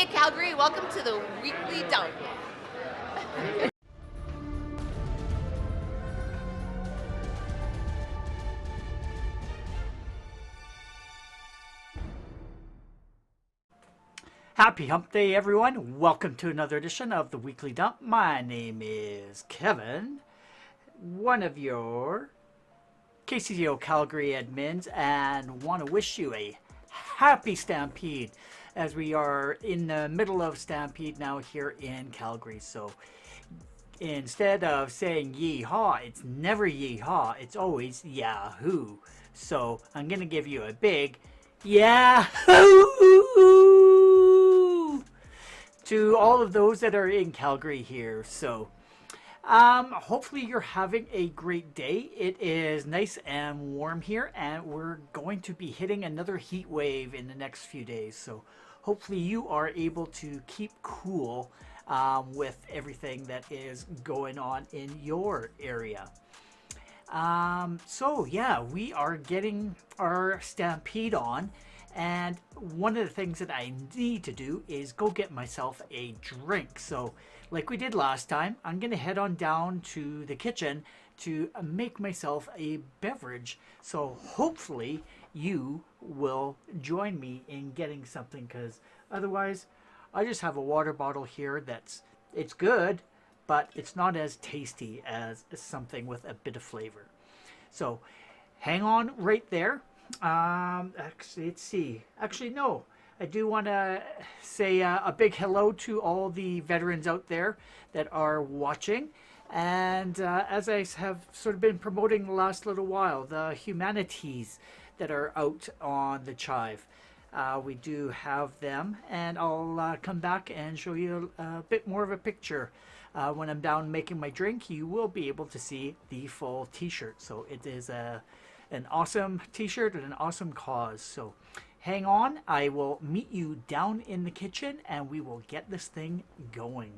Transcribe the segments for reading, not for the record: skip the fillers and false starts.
Hey Calgary, welcome to the Weekly Dump. Happy Hump Day, everyone. Welcome to another edition of the Weekly Dump. My name is Kevin, one of your KCCO Calgary admins, and want to wish you a happy Stampede as we are in the middle of Stampede now here in Calgary. So instead of saying yeehaw, it's never yeehaw, it's always yahoo. So I'm going to give you a big yahoo to all of those that are in Calgary here. So hopefully you're having a great day. It is nice and warm here, and we're going to be hitting another heat wave in the next few days. So hopefully you are able to keep cool with everything that is going on in your area. So yeah, we are getting our Stampede on. And one of the things that I need to do is go get myself a drink. So like we did last time, I'm going to head on down to the kitchen to make myself a beverage. So hopefully you will join me in getting something, because otherwise I just have a water bottle here it's good, but it's not as tasty as something with a bit of flavor. So hang on right there. Actually, let's see. Actually, no. I do want to say a big hello to all the veterans out there that are watching. And as I have sort of been promoting the last little while, the humanities that are out on the Chive. We do have them, and I'll come back and show you a bit more of a picture. When I'm down making my drink, you will be able to see the full t-shirt. So it is an awesome t-shirt and an awesome cause. So hang on, I will meet you down in the kitchen and we will get this thing going.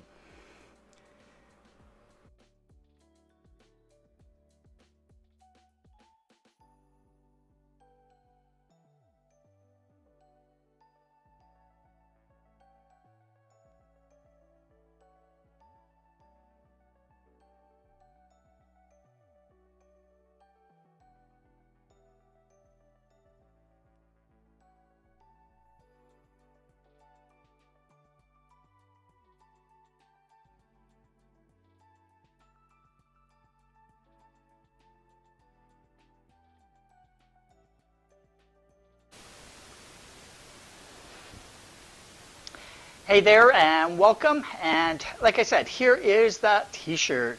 Hey there and welcome, and like I said, here is that t-shirt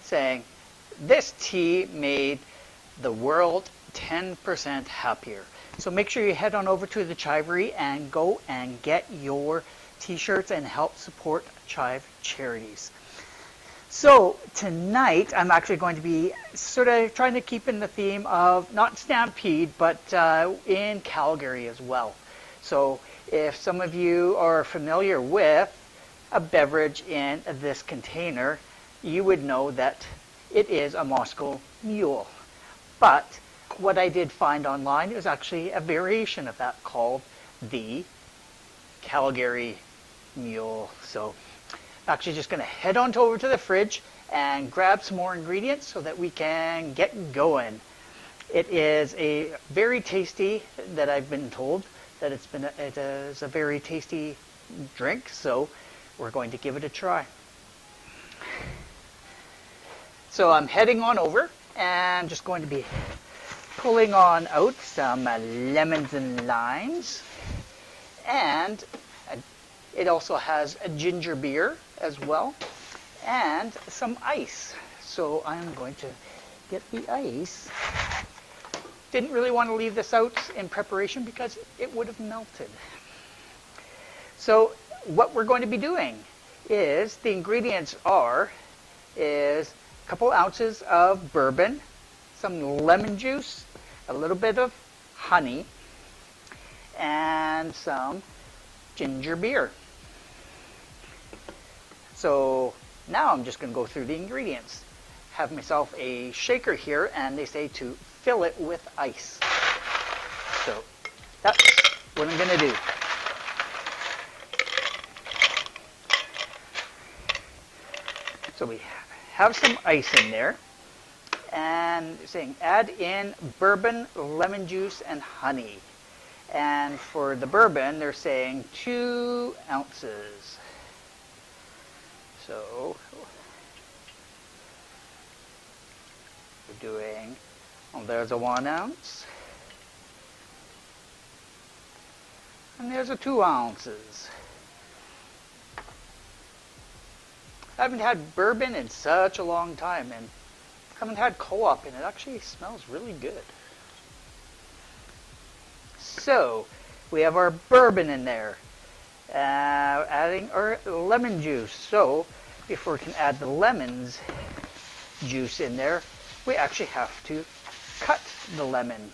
saying this tea made the world 10% happier. So make sure you head on over to the Chivery and go and get your t-shirts and help support Chive charities. So tonight I'm actually going to be sort of trying to keep in the theme of not Stampede, but in Calgary as well. So if some of you are familiar with a beverage in this container, you would know that it is a Moscow Mule. But what I did find online is actually a variation of that called the Calgary Mule. So I'm actually just going to head on over to the fridge and grab some more ingredients so that we can get going. It is a very tasty, that I've been told, that it is a very tasty drink, so we're going to give it a try. So I'm heading on over and just going to be pulling on out some lemons and limes, and it also has a ginger beer as well and some ice. So I'm going to get the ice. Didn't really want to leave this out in preparation because it would have melted. So what we're going to be doing is, the ingredients is a couple ounces of bourbon, some lemon juice, a little bit of honey, and some ginger beer. So now I'm just going to go through the ingredients. Have myself a shaker here, and they say to fill it with ice. So that's what I'm going to do. So we have some ice in there. And saying add in bourbon, lemon juice, and honey. And for the bourbon, they're saying 2 ounces. So we're doing, well, there's a 1 ounce. And there's a 2 ounces. I haven't had bourbon in such a long time, and haven't had co-op, and it actually smells really good. So we have our bourbon in there, adding our lemon juice. So before we can add the lemon's juice in there, we actually have to cut the lemon.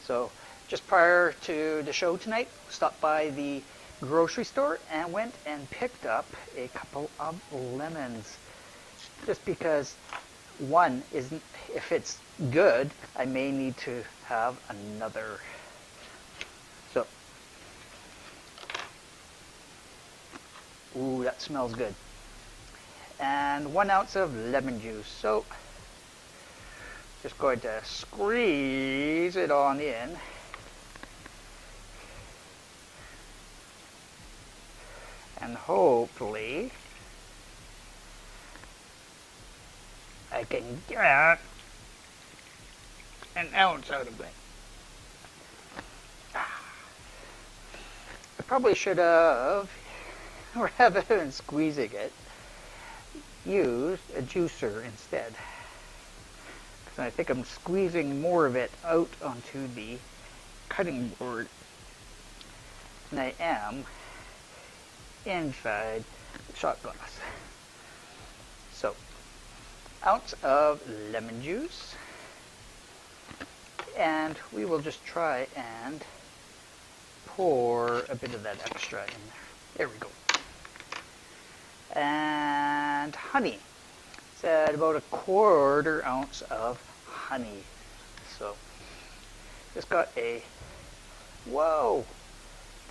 So just prior to the show tonight, stopped by the grocery store and went and picked up a couple of lemons, just because one isn't, if it's good, I may need to have another. So, ooh, that smells good. And 1 ounce of lemon juice. So, just going to squeeze it on in. And hopefully I can get an ounce out of it. I probably should have, rather than squeezing it, used a juicer instead. Because I think I'm squeezing more of it out onto the cutting board than I am inside the shot glass. So, ounce of lemon juice, and we will just try and pour a bit of that extra in there. There we go. And honey. It's at about a 1/4 ounce of honey. So, just got a, whoa,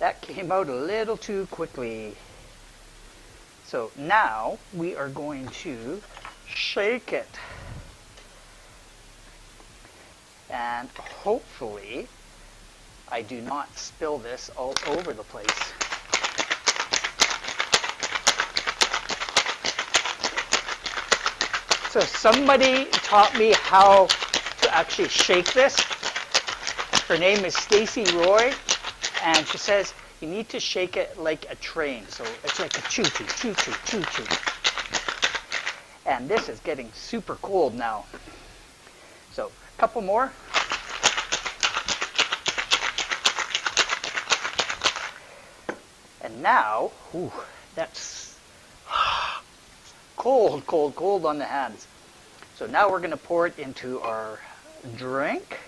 that came out a little too quickly. So now we are going to shake it. And hopefully I do not spill this all over the place. So somebody taught me how to actually shake this. Her name is Stacy Roy, and she says you need to shake it like a train. So it's like a choo-choo, choo-choo, choo-choo. And this is getting super cold now. So a couple more. And now, ooh, that's cold, cold, cold on the hands. So now we're going to pour it into our drink,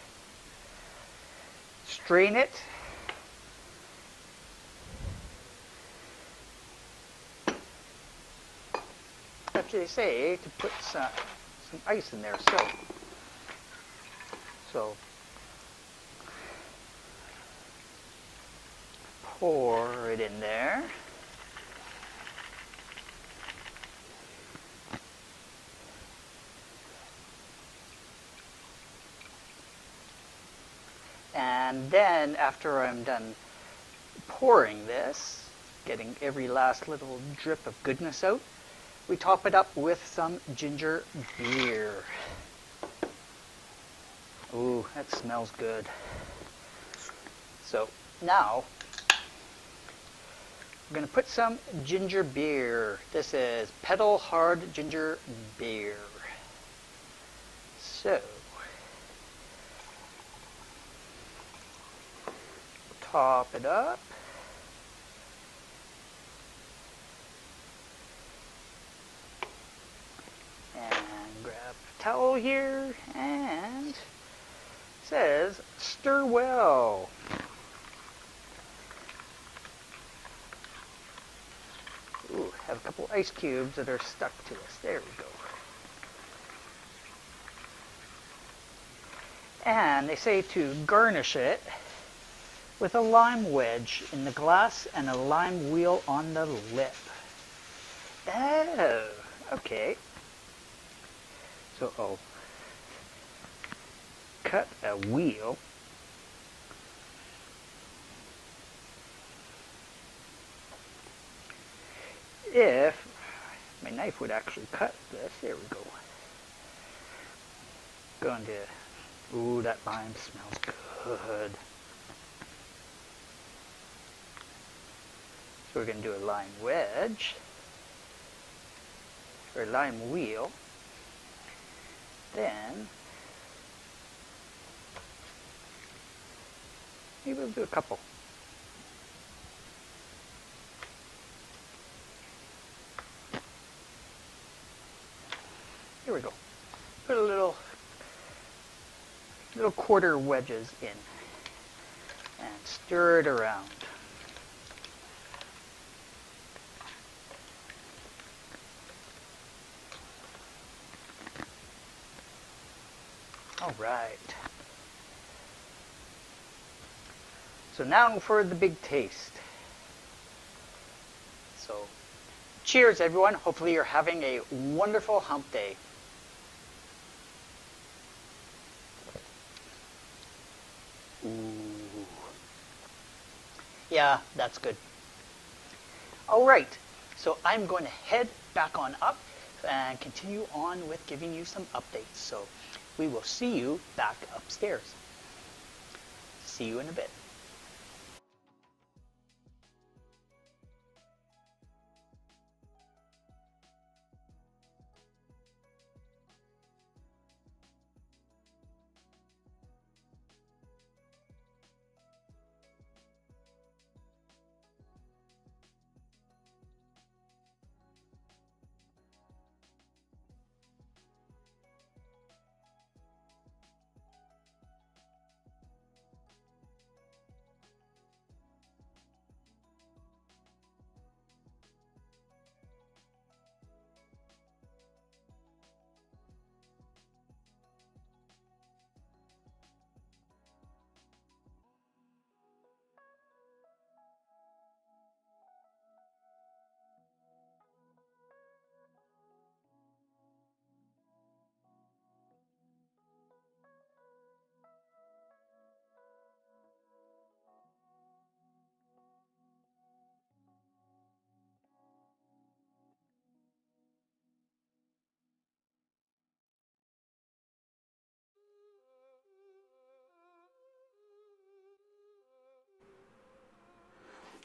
strain it, actually they say to put some ice in there, so pour it in there. And then after I'm done pouring this, getting every last little drip of goodness out, we top it up with some ginger beer. Ooh, that smells good. So now we're going to put some ginger beer. This is Pedal Hard Ginger Beer. So top it up. And grab a towel here, and it says stir well. Ooh, have a couple ice cubes that are stuck to us. There we go. And they say to garnish it with a lime wedge in the glass and a lime wheel on the lip. Oh, Okay. So I'll cut a wheel. If my knife would actually cut this, there we go. Going to, ooh, that lime smells good. So we're going to do a lime wedge, or a lime wheel. Then, maybe we'll do a couple. Here we go. Put a little quarter wedges in and stir it around. All right. So now for the big taste. So cheers everyone. Hopefully you're having a wonderful hump day. Ooh. Yeah, that's good. All right, so I'm going to head back on up and continue on with giving you some updates. So we will see you back upstairs. See you in a bit.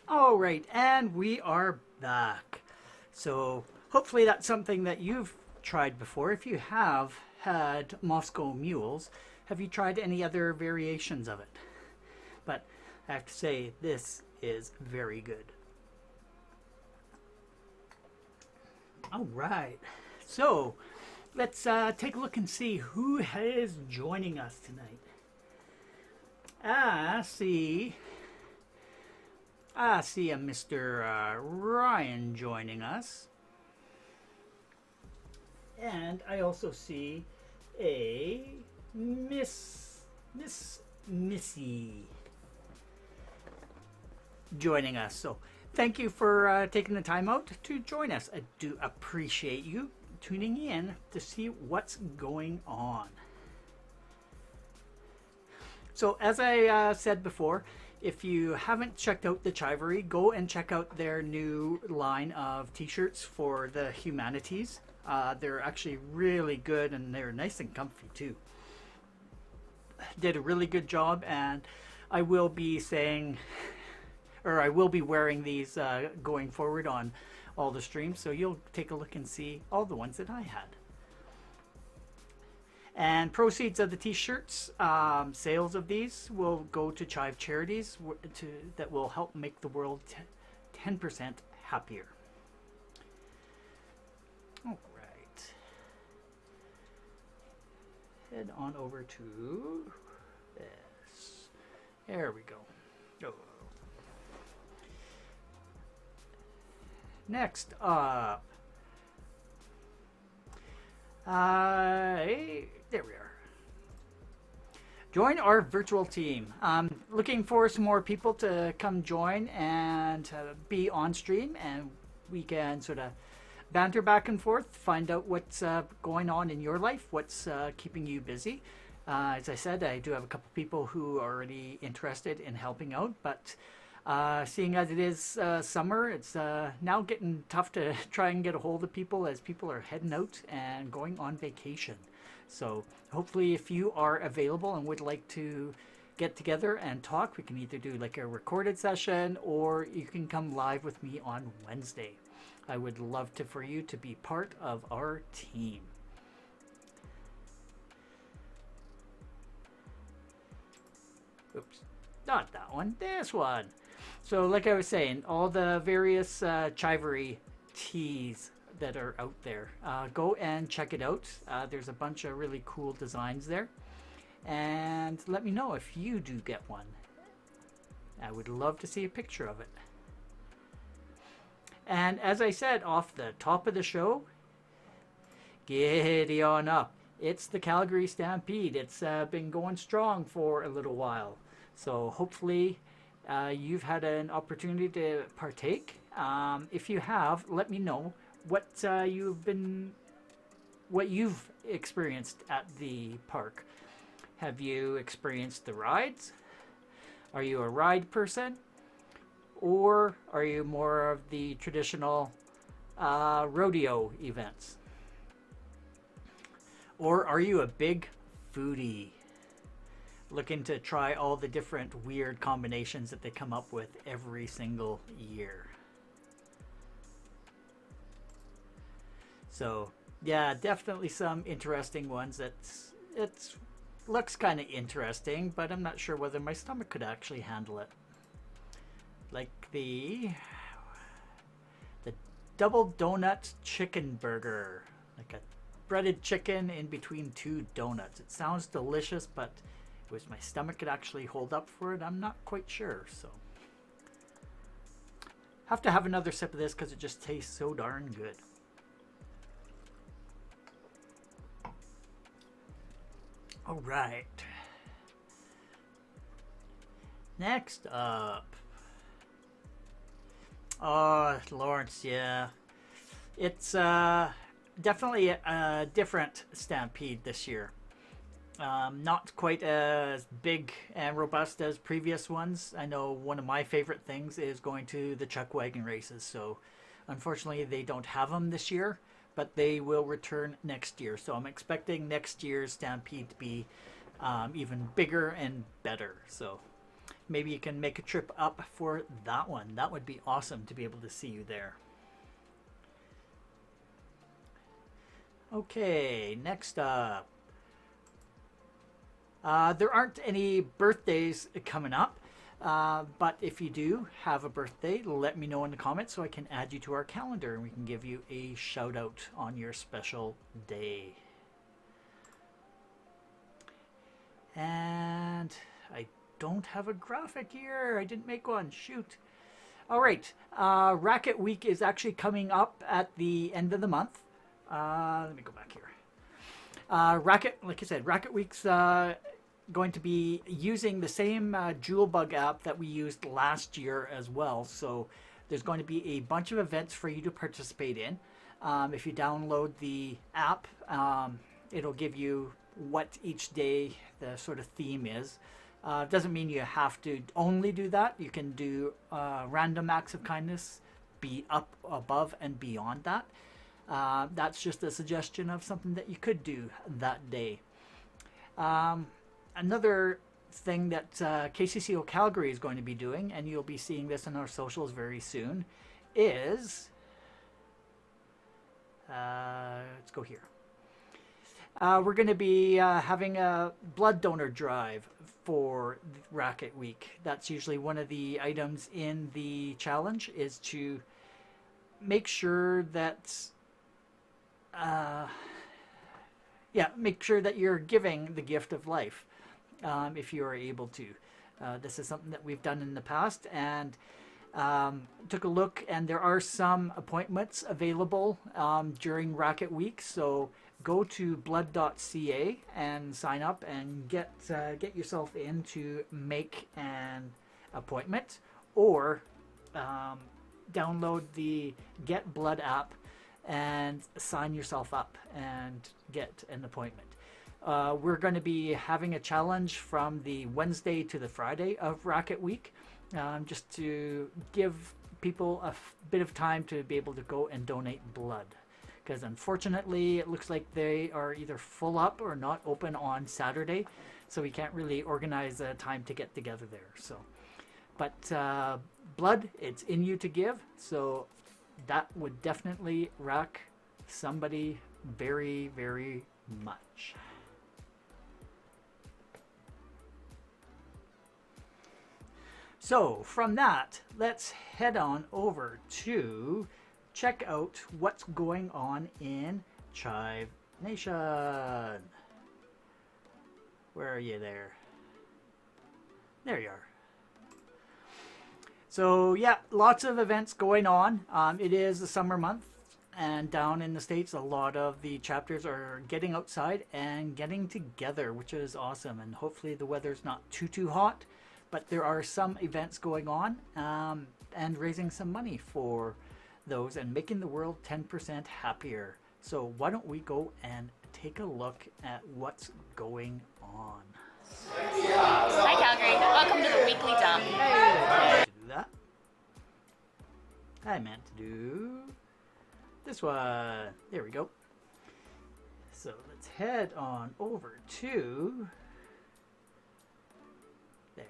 All right, and we are back. So hopefully that's something that you've tried before. If you have had Moscow mules, have you tried any other variations of it? But I have to say, this is very good. All right, so let's take a look and see who is joining us tonight. I see a Mr. Ryan joining us. And I also see a Miss Missy joining us. So thank you for taking the time out to join us. I do appreciate you tuning in to see what's going on. So as I said before, if you haven't checked out the Chivery, go and check out their new line of t-shirts for the humanities. They're actually really good and they're nice and comfy too. Did a really good job, and I will be saying, or I will be wearing these going forward on all the streams, so you'll take a look and see all the ones that I had. And proceeds of the t-shirts, sales of these will go to Chive charities that will help make the world 10% happier. All right. Head on over to this. There we go. Oh. Next up. There we are. Join our virtual team. Looking for some more people to come join and be on stream, and we can sort of banter back and forth, find out what's going on in your life, what's keeping you busy. As I said, I do have a couple people who are already interested in helping out, but seeing as it is summer, it's now getting tough to try and get a hold of people as people are heading out and going on vacation. So hopefully if you are available and would like to get together and talk, we can either do like a recorded session or you can come live with me on Wednesday. I would love for you to be part of our team. Oops, not that one, this one. So like I was saying, all the various Chivery tees that are out there, go and check it out. There's a bunch of really cool designs there. And let me know if you do get one. I would love to see a picture of it. And as I said off the top of the show, giddy on up. It's the Calgary Stampede. It's been going strong for a little while. So hopefully you've had an opportunity to partake. If you have, let me know what you've experienced at the park. Have you experienced the rides? Are you a ride person? Or are you more of the traditional rodeo events? Or are you a big foodie looking to try all the different weird combinations that they come up with every single year? So yeah, definitely some interesting ones. It's looks kind of interesting, but I'm not sure whether my stomach could actually handle it. Like the double donut chicken burger, like a breaded chicken in between two donuts. It sounds delicious, but was my stomach could actually hold up for it, I'm not quite sure. So have to have another sip of this because it just tastes so darn good. All right. Next up. Oh, Lawrence, yeah. It's definitely a different Stampede this year. Not quite as big and robust as previous ones. I know one of my favorite things is going to the chuck wagon races. So unfortunately they don't have them this year, but they will return next year. So I'm expecting next year's Stampede to be even bigger and better. So maybe you can make a trip up for that one. That would be awesome to be able to see you there. Okay, next up. There aren't any birthdays coming up, but if you do have a birthday, let me know in the comments so I can add you to our calendar and we can give you a shout out on your special day. And I don't have a graphic here. I didn't make one. Shoot. All right. RAKIT Week is actually coming up at the end of the month. Let me go back here. RAKIT, like I said, RAKIT Week's going to be using the same Jewel Bug app that we used last year as well. So there's going to be a bunch of events for you to participate in. If you download the app, it'll give you what each day the sort of theme is. Doesn't mean you have to only do that. You can do random acts of kindness, be up above and beyond that. That's just a suggestion of something that you could do that day. Another thing that KCCO Calgary is going to be doing, and you'll be seeing this in our socials very soon, is let's go here. We're going to be having a blood donor drive for RAKIT Week. That's usually one of the items in the challenge, is to make sure that make sure that you're giving the gift of life if you are able to. This is something that we've done in the past, and took a look, and there are some appointments available during RAKIT Week. So go to blood.ca and sign up and get yourself in to make an appointment, or download the Get Blood app and sign yourself up and get an appointment. We're going to be having a challenge from the Wednesday to the Friday of RAKIT Week, just to give people a bit of time to be able to go and donate blood. Because unfortunately, it looks like they are either full up or not open on Saturday, so we can't really organize a time to get together there. So, but blood, it's in you to give, so that would definitely rack somebody very, very much. So from that, let's head on over to check out what's going on in Chive Nation. Where are you there? There you are. So yeah, lots of events going on. It is the summer month, and down in the States, a lot of the chapters are getting outside and getting together, which is awesome. And hopefully the weather's not too hot, but there are some events going on, and raising some money for those and making the world 10% happier. So why don't we go and take a look at what's going on. Hi Calgary, welcome to the weekly dump. Hey, do that. I meant to do this one. There we go. So let's head on over to there.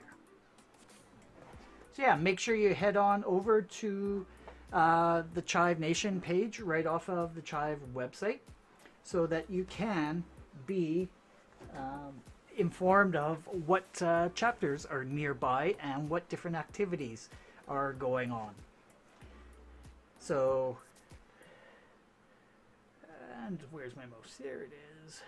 So yeah, make sure you head on over to the Chive Nation page right off of the Chive website, so that you can be informed of what chapters are nearby and what different activities are going on. So, and where's my mouse? There it is.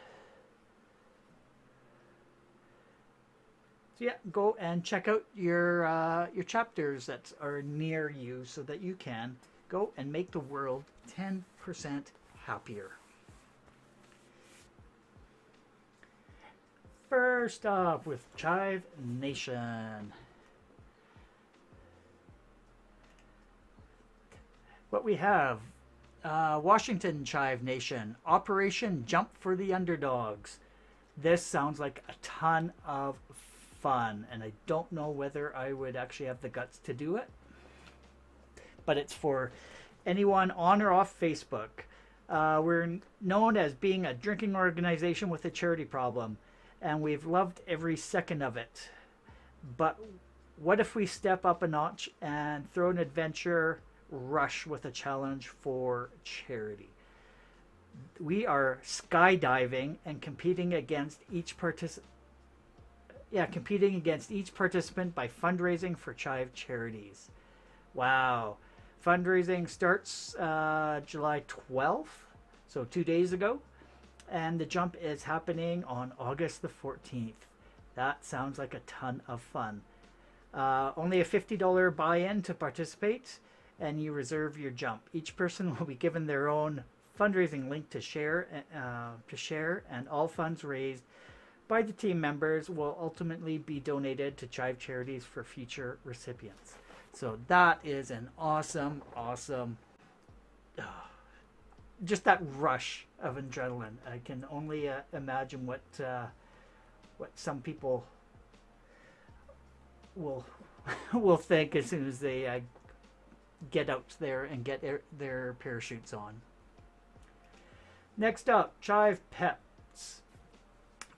So yeah, go and check out your chapters that are near you, so that you can go and make the world 10% happier. First off with Chive Nation. What we have, Washington Chive Nation, Operation Jump for the Underdogs. This sounds like a ton of fun, and I don't know whether I would actually have the guts to do it. But it's for anyone on or off Facebook. We're known as being a drinking organization with a charity problem, and we've loved every second of it. But what if we step up a notch and throw an adventure rush with a challenge for charity? We are skydiving and competing against each participant by fundraising for Chive charities. Wow. Fundraising starts July 12th, so 2 days ago. And the jump is happening on August the 14th. That sounds like a ton of fun. Only a $50 buy-in to participate, and you reserve your jump. Each person will be given their own fundraising link to share, and all funds raised by the team members will ultimately be donated to Chive charities for future recipients. So that is an awesome, just that rush of adrenaline. I can only imagine what some people will think as soon as they get out there and get their parachutes on. Next up, Chive Pets,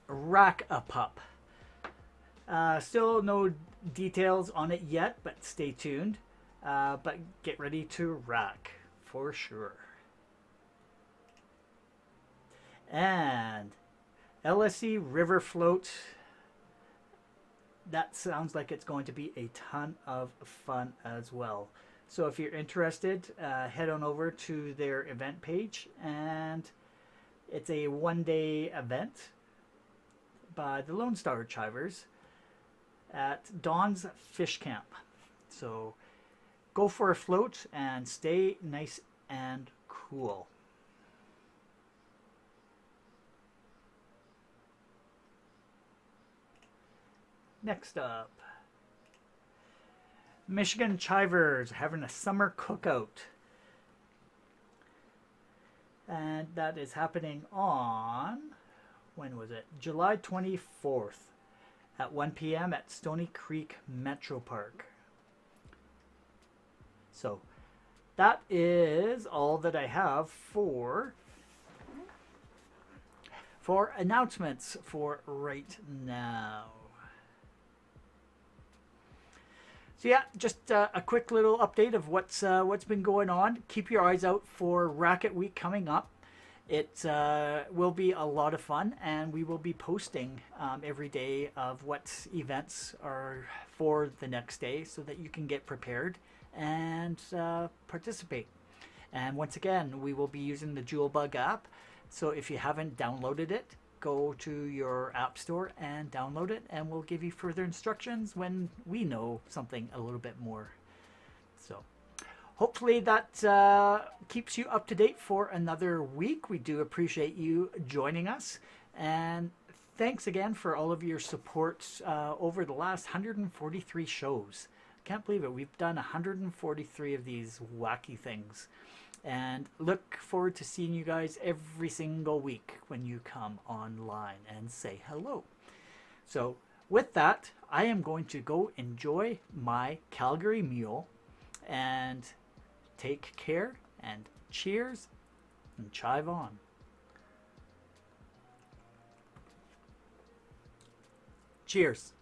Rack-A-Pup. Still no details on it yet, but stay tuned. But get ready to rack for sure. And LSE River Float. That sounds like it's going to be a ton of fun as well. So if you're interested, head on over to their event page, and it's a one-day event by the Lone Star Chivers at Dawn's Fish Camp. So go for a float and stay nice and cool. Next up, Michigan Chivers having a summer cookout. And that is happening on, when was it? July 24th at 1 p.m. at Stony Creek Metro Park. So that is all that I have for announcements for right now. So yeah, just a quick little update of what's been going on. Keep your eyes out for RAKIT Week coming up. It will be a lot of fun, and we will be posting every day of what events are for the next day so that you can get prepared and participate. And once again, we will be using the Jewelbug app. So if you haven't downloaded it, go to your app store and download it, and we'll give you further instructions when we know something a little bit more. So hopefully that keeps you up to date for another week. We do appreciate you joining us, and thanks again for all of your support over the last 143 shows. Can't believe it. We've done 143 of these wacky things. And look forward to seeing you guys every single week when you come online and say hello. So with that, I am going to go enjoy my Calgary mule and take care, and cheers and chive on. Cheers.